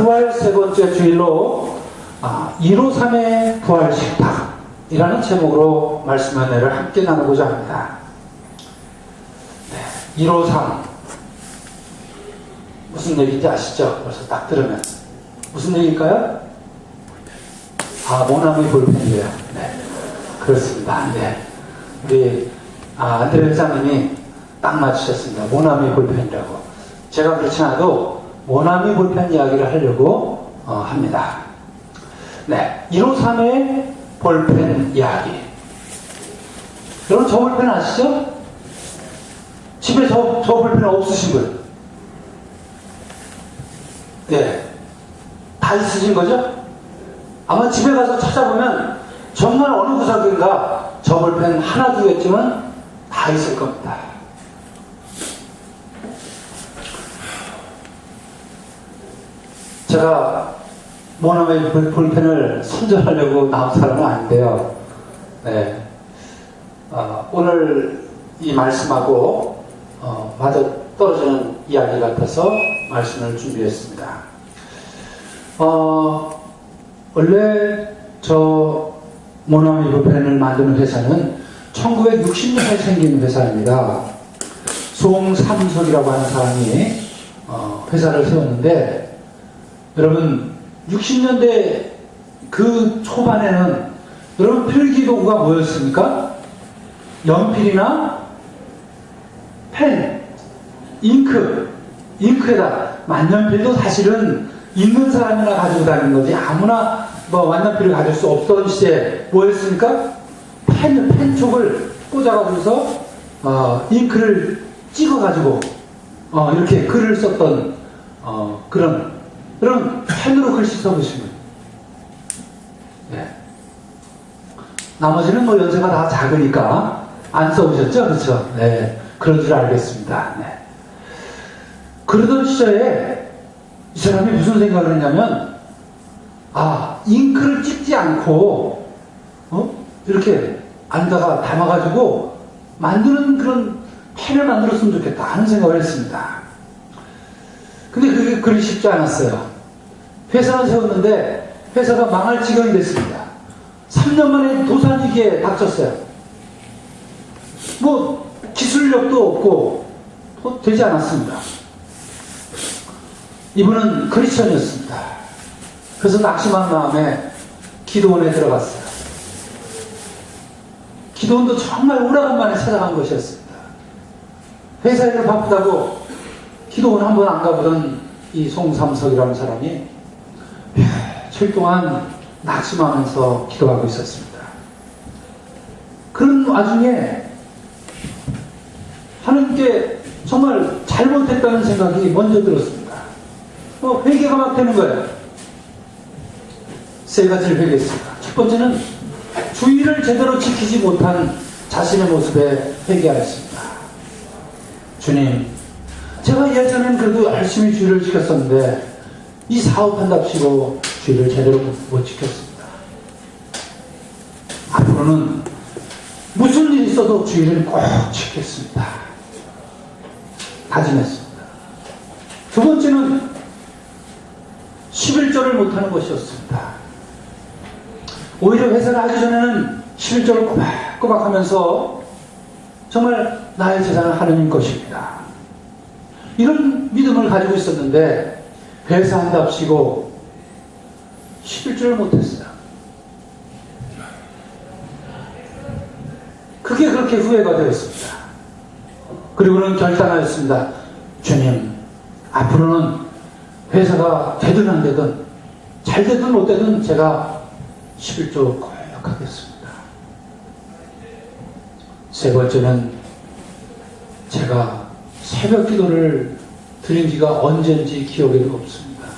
부활 세 번째 주일로 153의 부활 식탁이라는 제목으로 말씀 은혜를 함께 나누고자 합니다. 153 무슨 얘기인지 아시죠? 벌써 딱 들으면 무슨 얘기일까요? 모나미 볼펜이에요. 네, 그렇습니다. 네, 우리 안드레 회장님이 딱 맞추셨습니다. 모나미 볼펜이라고. 제가 그렇지 않아도 모나미 볼펜 이야기를 하려고 합니다. 네, 153의 볼펜 이야기. 여러분 저 볼펜 아시죠? 집에 저 볼펜 없으신 분? 네, 다 있으신 거죠? 아마 집에 가서 찾아보면 정말 어느 구석인가 저 볼펜 하나 두겠지만 다 있을 겁니다. 제가 모나미 볼펜을 선전하려고 나온 사람은 아닌데요. 네, 오늘 이 말씀하고 맞아 떨어지는 이야기 같아서 말씀을 준비했습니다. 원래 저 모나미 볼펜을 만드는 회사는 1960년에 생긴 회사입니다. 송삼석이라고 하는 사람이 회사를 세웠는데, 여러분 60년대 그 초반에는 여러분 필기도구가 뭐였습니까? 연필이나 펜, 잉크에다 만년필도 사실은 있는 사람이나 가지고 다니는 거지 아무나 만년필을 가질 수 없던 시대에 뭐였습니까? 펜촉을 꽂아가지고서 잉크를 찍어가지고 이렇게 글을 썼던 그런 펜으로 글씨 써보시면, 네. 나머지는 연세가 다 작으니까 안 써보셨죠? 그렇죠? 네, 그런 줄 알겠습니다. 네. 그러던 시절에 이 사람이 무슨 생각을 했냐면, 잉크를 찍지 않고 이렇게 안에다가 담아가지고 만드는 그런 펜을 만들었으면 좋겠다 하는 생각을 했습니다. 근데 그게 그리 쉽지 않았어요. 회사를 세웠는데 회사가 망할 지경이 됐습니다. 3년 만에 도산위기에 닥쳤어요. 기술력도 없고 되지 않았습니다. 이분은 크리스천이었습니다. 그래서 낙심한 마음에 기도원에 들어갔어요. 기도원도 정말 오래간만에 찾아간 것이었습니다. 회사 일을 바쁘다고 기도원 한 번 안 가보던 이 송삼석이라는 사람이 며칠 동안 낙심하면서 기도하고 있었습니다. 그런 와중에 하나님께 정말 잘못했다는 생각이 먼저 들었습니다. 회개가 막 되는 거예요. 세 가지를 회개했습니다. 첫 번째는 주의를 제대로 지키지 못한 자신의 모습에 회개하였습니다. 주님, 제가 예전엔 그래도 열심히 주의를 지켰었는데 이 사업한답시고 주의를 제대로 못 지켰습니다. 앞으로는 무슨 일이 있어도 주의를 꼭 지켰습니다. 다짐했습니다. 두 번째는 11조를 못하는 것이었습니다. 오히려 회사를 하기 전에는 11조를 꼬박꼬박 하면서 정말 나의 재산은 하느님 것입니다, 이런 믿음을 가지고 있었는데 회사 한답시고 11조를 못했어요. 그게 그렇게 후회가 되었습니다. 그리고는 결단하였습니다. 주님, 앞으로는 회사가 되든 안 되든 잘 되든 못 되든 제가 11조 꼭 하겠습니다. 세 번째는 제가 새벽 기도를 드린 지가 언제인지 기억이 없습니다.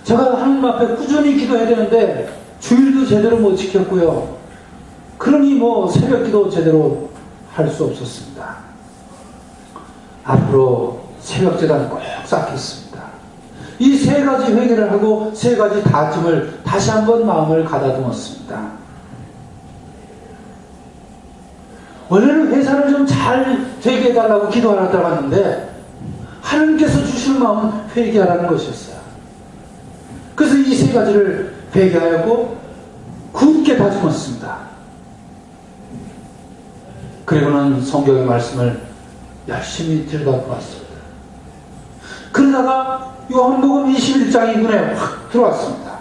제가 하나님 앞에 꾸준히 기도해야 되는데 주일도 제대로 못 지켰고요. 그러니 새벽 기도 제대로 할 수 없었습니다. 앞으로 새벽 제단 꼭 쌓겠습니다. 이 세 가지 회개를 하고 세 가지 다짐을 다시 한번 마음을 가다듬었습니다. 원래는 회사를 좀 잘 되게 해달라고 기도하러 들어갔는데 하나님께서 주시는 마음은 회개하라는 것이었어요. 그래서 이 세 가지를 회개하였고 굳게 다짐했습니다. 그리고는 성경의 말씀을 열심히 들여다보았습니다. 그러다가 요한복음 21장 인근에 확 들어왔습니다.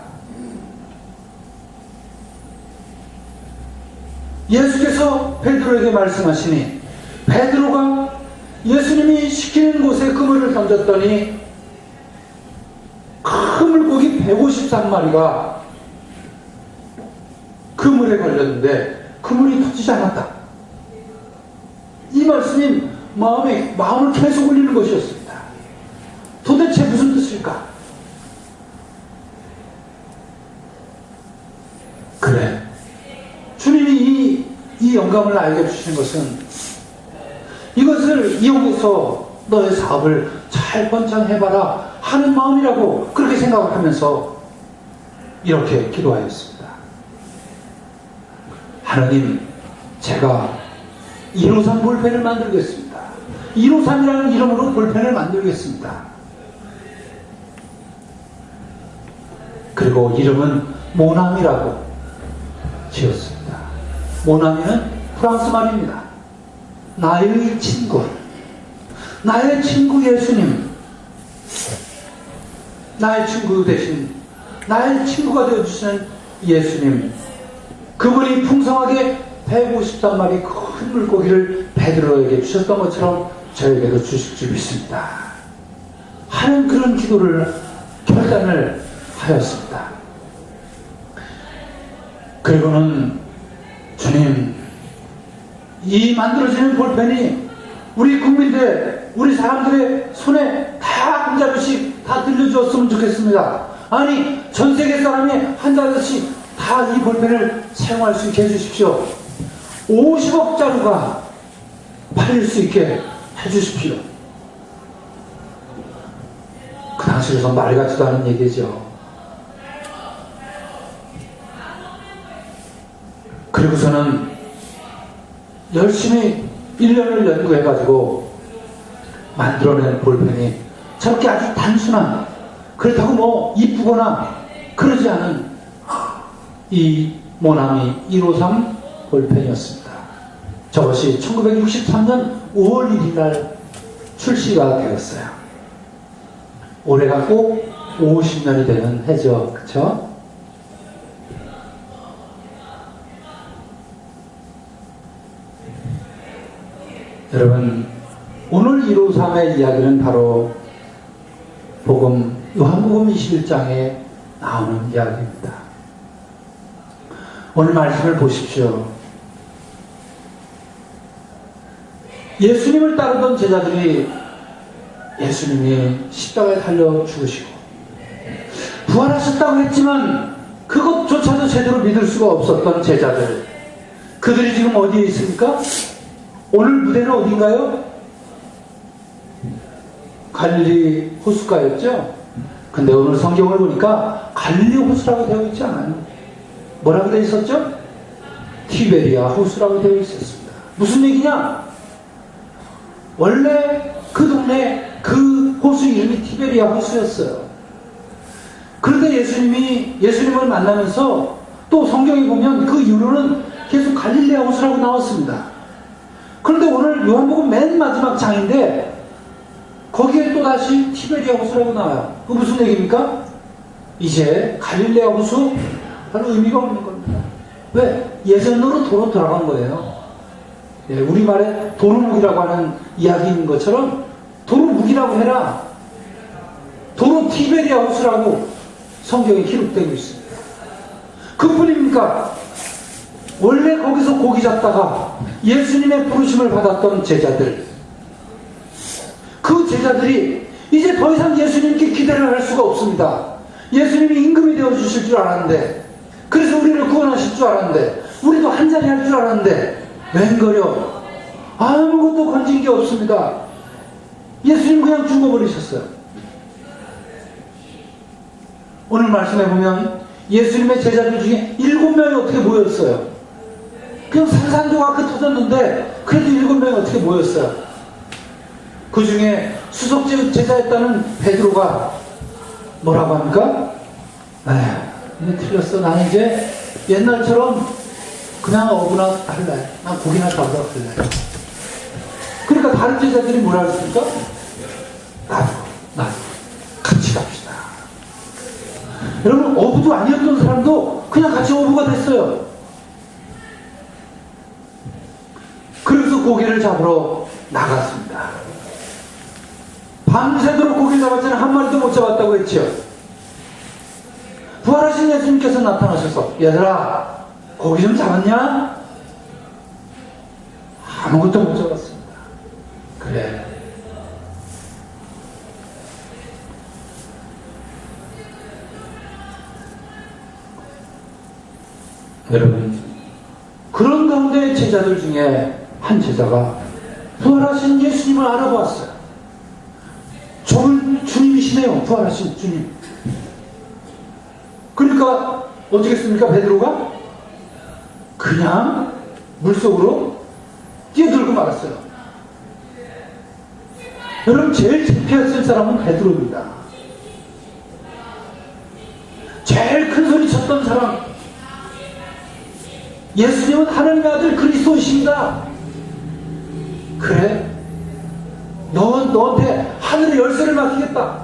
예수께서 베드로에게 말씀하시니 베드로가 예수님이 시키는 곳에 그물을 던졌더니 큰 물고기 153마리가 그물에 걸렸는데 그물이 터지지 않았다. 이 말씀이 마음을 계속 울리는 것이었습니다. 도대체 무슨 뜻일까? 그래, 주님이 이 영감을 알게 해주시는 것은 이것을 이용해서 너의 사업을 잘 번창해봐라 하는 마음이라고 그렇게 생각을 하면서 이렇게 기도하였습니다. 하나님, 제가 153 볼펜을 만들겠습니다. 153이라는 이름으로 볼펜을 만들겠습니다. 그리고 이름은 모나미라고 지었습니다. 모나미는 프랑스 말입니다. 나의 친구, 나의 친구 예수님, 나의 친구 대신 나의 친구가 되어주시는 예수님, 그분이 풍성하게 153마리 큰 물고기를 베드로에게 주셨던 것처럼 저에게도 주실 줄 믿습니다 하는 그런 기도를 결단을 하였습니다. 그리고는 주님, 이 만들어지는 볼펜이 우리 국민들, 우리 사람들의 손에 다 한 자루씩 다 들려주었으면 좋겠습니다. 아니, 전 세계 사람이 한 자루씩 다 이 볼펜을 사용할 수 있게 해주십시오. 50억 자루가 팔릴 수 있게 해주십시오. 그 당시로서 말 같지도 않은 얘기죠. 그리고서는 열심히 1년을 연구해가지고 만들어낸 볼펜이 저렇게 아주 단순한, 그렇다고 뭐 이쁘거나 그러지 않은 이 모나미 153 볼펜이었습니다. 저것이 1963년 5월 1일 날 출시가 되었어요. 올해가 꼭 50년이 되는 해죠. 그쵸? 여러분, 오늘 153의 이야기는 바로 요한복음 21장에 나오는 이야기입니다. 오늘 말씀을 보십시오. 예수님을 따르던 제자들이 예수님이 십자가에 달려 죽으시고 부활하셨다고 했지만 그것조차도 제대로 믿을 수가 없었던 제자들, 그들이 지금 어디에 있습니까? 오늘 무대는 어딘가요? 갈릴리 호숫가였죠? 근데 오늘 성경을 보니까 갈릴리 호수라고 되어 있지 않아요. 뭐라고 되어 있었죠? 티베리아 호수라고 되어 있었습니다. 무슨 얘기냐? 원래 그 동네 그 호수 이름이 티베리아 호수였어요. 그런데 예수님을 만나면서 또 성경에 보면 그 이후로는 계속 갈릴레아 호수라고 나왔습니다. 그런데 오늘 요한복음 맨 마지막 장인데 거기에 또 다시 티베리아 호수라고 나와요. 그 무슨 얘기입니까? 이제 갈릴레아 호수 별로 의미가 없는 겁니다. 왜? 예전으로 도로 돌아간 거예요. 예, 우리말에 도루묵이라고 하는 이야기인 것처럼 도루묵이라고 해라. 도로 티베리아 호수라고 성경에 기록되고 있습니다. 그뿐입니까? 원래 거기서 고기 잡다가 예수님의 부르심을 받았던 제자들, 그 제자들이 이제 더 이상 예수님께 기대를 할 수가 없습니다. 예수님이 임금이 되어주실 줄 알았는데, 그래서 우리를 구원하실 줄 알았는데, 우리도 한자리 할 줄 알았는데 웬거려 아무것도 건진 게 없습니다. 예수님 그냥 죽어버리셨어요. 오늘 말씀해 보면 예수님의 제자들 중에 7명이 어떻게 모였어요? 그냥 산산조각 터졌는데 그래도 7명이 어떻게 모였어요? 그 중에 수석 제자였다는 베드로가 뭐라고 합니까? 이제 틀렸어. 나는 이제 옛날처럼 그냥 어부나 할래. 난 고기나 잡으러 갈래. 그러니까 다른 제자들이 뭐라 했습니까? 나도 같이 갑시다. 여러분, 어부도 아니었던 사람도 그냥 같이 어부가 됐어요. 그래서 고기를 잡으러 나갔습니다. 밤새도록 고기를 잡았지만 한 마리도 못 잡았다고 했죠. 부활하신 예수님께서 나타나셔서 얘들아, 고기 좀 잡았냐? 아무것도 못 잡았습니다. 그래. 여러분, 그런 가운데 제자들 중에 한 제자가 부활하신 예수님을 알아보았어요. 저분 주님이시네요. 부활하신 주님. 그러니까 어떻게 했습니까? 베드로가 그냥 물속으로 뛰어들고 말았어요. 여러분, 제일 창피했을 사람은 베드로입니다. 제일 큰 소리 쳤던 사람. 예수님은 하나님의 아들 그리스도이십니다. 그래? 너한테 하늘의 열쇠를 맡기겠다.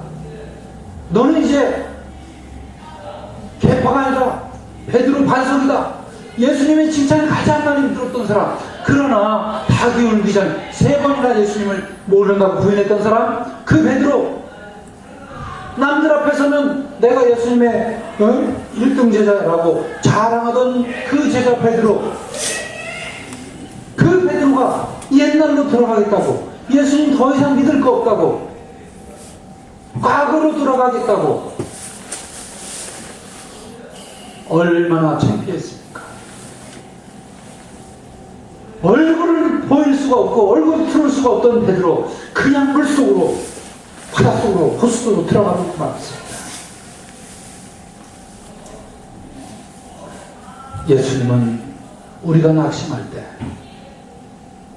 너는 이제 개파가 아니라 베드로 반석이다. 예수님의 칭찬을 가장 많이 들었던 사람. 그러나 닭이 울기 전 3번이나 예수님을 모른다고 부인했던 사람, 그 베드로. 남들 앞에서는 내가 예수님의 1등 제자라고 자랑하던 그 제자 베드로. 그 베드로가 옛날로 돌아가겠다고, 예수님 더 이상 믿을 거 없다고, 과거로 돌아가겠다고. 얼마나 창피했습니까? 얼굴을 보일 수가 없고 얼굴을 틀을 수가 없던 베드로, 그냥 물속으로, 바닷속으로, 호수로 들어가고 말았습니다. 예수님은 우리가 낙심할 때,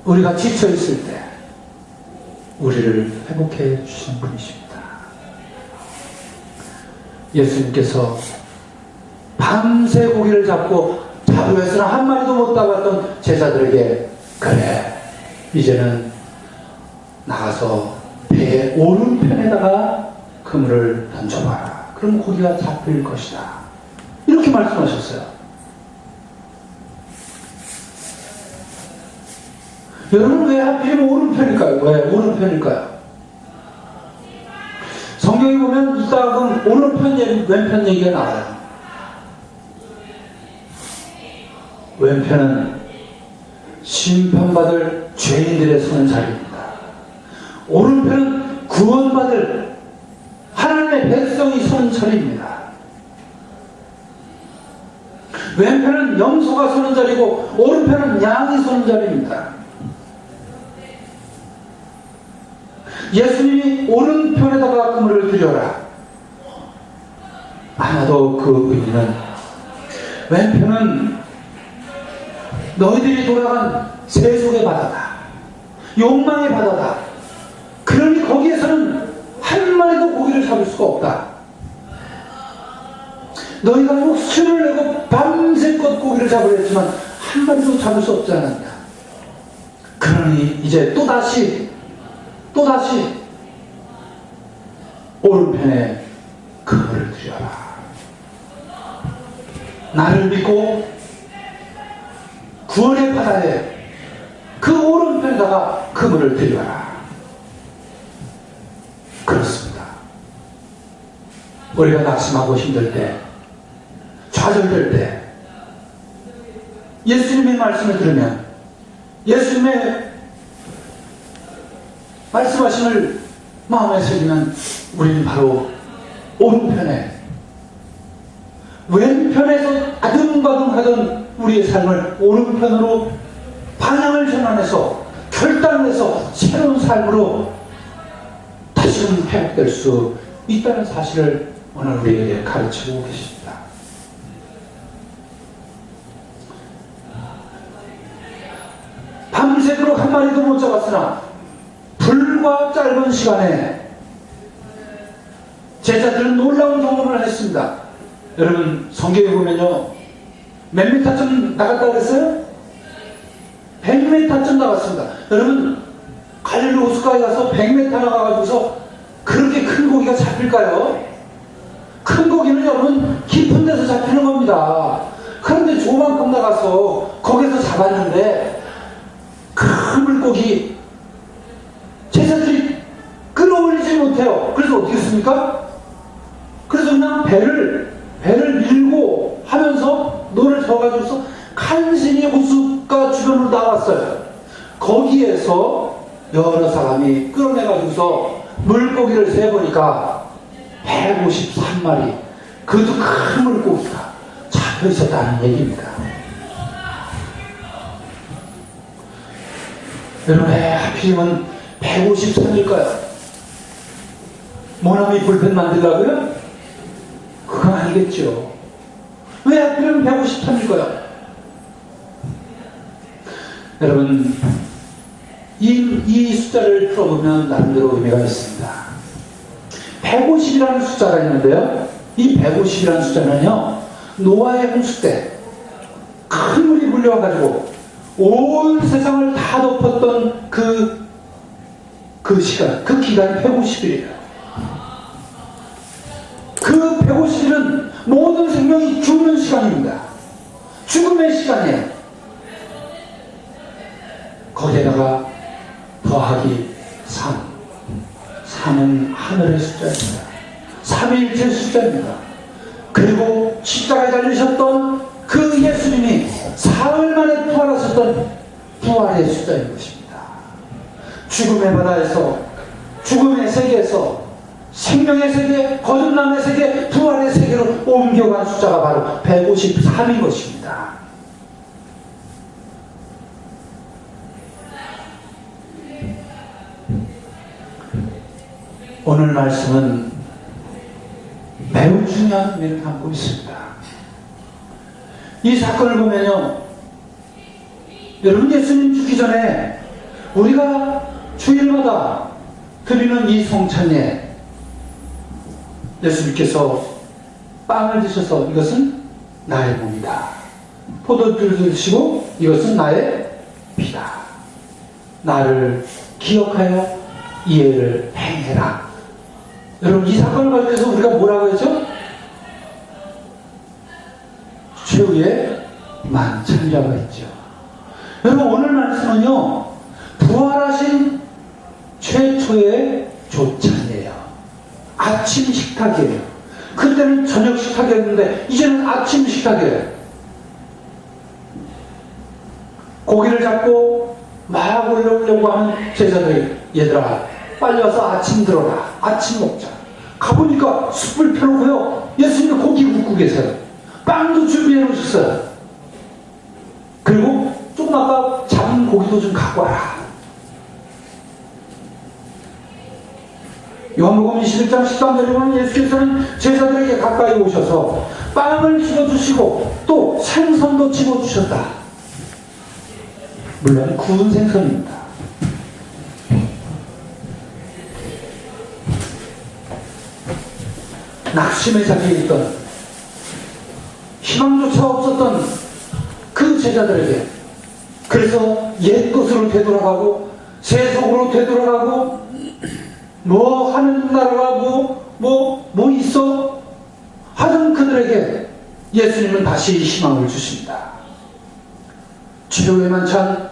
우리가 지쳐있을 때 우리를 회복해 주시는 분이십니다. 예수님께서 밤새 고기를 잡고 자루에서는 한 마리도 못 잡았던 제자들에게, 그래, 이제는 나가서 배의 오른편에다가 그물을 던져봐라. 그럼 고기가 잡힐 것이다. 이렇게 말씀하셨어요. 여러분, 왜 하필이면 오른편일까요? 왜 오른편일까요? 성경에 보면 이따금 오른편, 왼편 얘기가 나와요. 왼편은 심판받을 죄인들의 서는 자리입니다. 오른편은 구원받을 하나님의 백성이 서는 자리입니다. 왼편은 염소가 서는 자리고 오른편은 양이 서는 자리입니다. 예수님이 오른편에다가 그물을 들여라. 아마도 그 의미는, 왼편은 너희들이 돌아간 세속의 바다다, 욕망의 바다다. 그러니 거기에서는 한 마리도 고기를 잡을 수가 없다. 너희가 목숨을 내고 밤새껏 고기를 잡으려 했지만 한 마리도 잡을 수 없지 않았냐. 그러니 이제 또다시 오른편에 그물을 들여라. 나를 믿고 구원의 바다에 그 오른편에다가 그물을 들여라. 그렇습니다. 우리가 낙심하고 힘들 때, 좌절될 때, 예수님의 말씀을 들으면, 예수님의 말씀하심을 마음에 새기면 우리는 바로 오른편에, 왼편에서 아등바등하던 우리의 삶을 오른편으로 방향을 전환해서 결단해서 새로운 삶으로 다시금 회복될 수 있다는 사실을 오늘 우리에게 가르치고 계십니다. 밤새도록 한 마리도 못 잡았으나 불과 빠른과 짧은 시간에 제자들은 놀라운 경험을 했습니다. 여러분 성경에 보면요, 몇 미터쯤 나갔다 그랬어요? 100m쯤 나갔습니다. 여러분 갈릴리 호수가에 가서 100m 나가가지고서 그렇게 큰 고기가 잡힐까요? 큰 고기는 여러분 깊은 데서 잡히는 겁니다. 그런데 조만큼 나가서 거기서 잡았는데 큰 물고기 제자들이 끌어올리지 못해요. 그래서 어떻게 했습니까? 그래서 그냥 배를 밀고 하면서 노를 저어가지고서 간신히 호숫가 주변으로 나왔어요. 거기에서 여러 사람이 끌어내가지고서 물고기를 세보니까 153마리, 그것도 큰 물고기가 잡혀 있었다는 얘기입니다. 여러분, 왜 하필이면 153일까요? 모나미 불펜 만들려고요? 그건 아니겠죠. 왜 하필이면 153일까요? 여러분, 이 숫자를 풀어보면 나름대로 의미가 있습니다. 150이라는 숫자가 있는데요, 이 150이라는 숫자는요, 노아의 홍수 때 큰 물이 몰려와가지고 온 세상을 다 덮었던 그 시간, 그 기간이 150일이에요. 그 150일은 모든 생명이 죽는 시간입니다. 죽음의 시간이에요. 거기에다가 더하기 3은 하늘의 숫자입니다. 삼위일체 숫자입니다. 그리고 십자가에 달리셨던 그 예수님이 사흘 만에 부활하셨던 부활의 숫자인 것입니다. 죽음의 바다에서, 죽음의 세계에서 생명의 세계, 거듭남의 세계, 부활의 세계로 옮겨간 숫자가 바로 153인 것입니다. 오늘 말씀은 매우 중요한 의미를 담고 있습니다. 이 사건을 보면요, 여러분, 예수님 죽기 전에 우리가 주일마다 드리는 이 성찬에 예수님께서 빵을 드셔서 이것은 나의 몸이다, 포도주를 드시고 이것은 나의 피다, 나를 기억하여 이해를 행해라. 여러분, 이 사건을 가지고서 우리가 뭐라고 했죠? 최후의 만찬이라고 했죠. 여러분, 오늘 말씀은요, 부활하신 최초의 조찬이에요. 아침 식탁이에요. 그때는 저녁 식탁이었는데 이제는 아침 식탁이에요. 고기를 잡고 막 올려오려고 하는 제자들이, 얘들아 빨리 와서 아침 들어라, 아침 먹자. 가보니까 숯불 펴놓고요, 예수님이 고기 굽고 계세요. 빵도 준비해 놓으셨어요. 그리고 조금 아까 잡은 고기도 좀 갖고 와라. 요한복음 21장 13절에 보면 예수께서는 제자들에게 가까이 오셔서 빵을 집어주시고 또 생선도 집어주셨다. 물론 구운 생선입니다. 낙심의 자리에 있던, 희망조차 없었던 그 제자들에게, 그래서 옛 것으로 되돌아가고 세속으로 되돌아가고, 뭐 하는 나라가 뭐 있어 하던 그들에게 예수님은 다시 희망을 주십니다. 최후의 만찬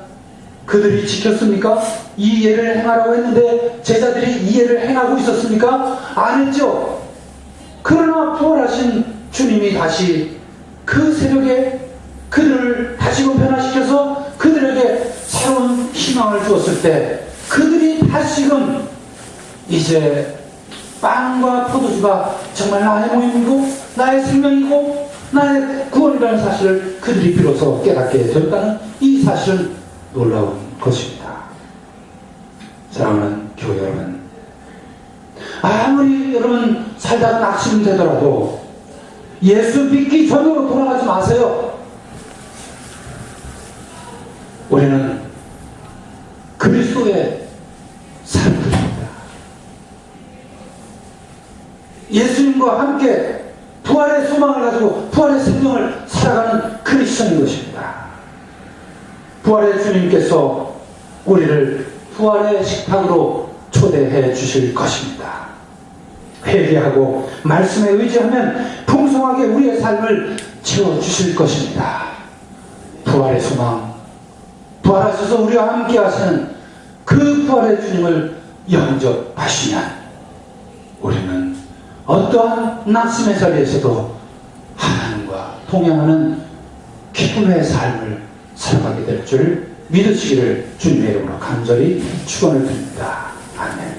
그들이 지켰습니까? 이 예를 행하라고 했는데 제자들이 이 예를 행하고 있었습니까? 안 했죠. 그러나 부활하신 주님이 다시 그 새벽에 그들을 다시금 변화시켜서 그들에게 새로운 희망을 주었을 때, 그들이 다시금 이제 빵과 포도주가 정말 나의 몸이고 나의 생명이고 나의 구원이라는 사실을 그들이 비로소 깨닫게 되었다는 이 사실은 놀라운 것입니다. 사랑하는 교회 여러분, 아무리 여러분 살다가 낙심되더라도 예수 믿기 전으로 돌아가지 마세요. 우리는 그리스도의 사람들, 예수님과 함께 부활의 소망을 가지고 부활의 생명을 살아가는 크리스천인 것입니다. 부활의 주님께서 우리를 부활의 식탁으로 초대해 주실 것입니다. 회개하고 말씀에 의지하면 풍성하게 우리의 삶을 채워주실 것입니다. 부활의 소망, 부활하셔서 우리와 함께 하시는 그 부활의 주님을 영접하시면 우리는 어떠한 낙심의 자리에서도 하나님과 동행하는 기쁨의 삶을 살아가게 될 줄 믿으시기를 주님의 이름으로 간절히 축원을 드립니다. 아멘.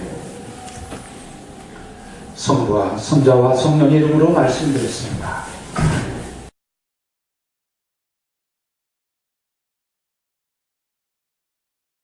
성부와 성자와 성령의 이름으로 말씀드렸습니다.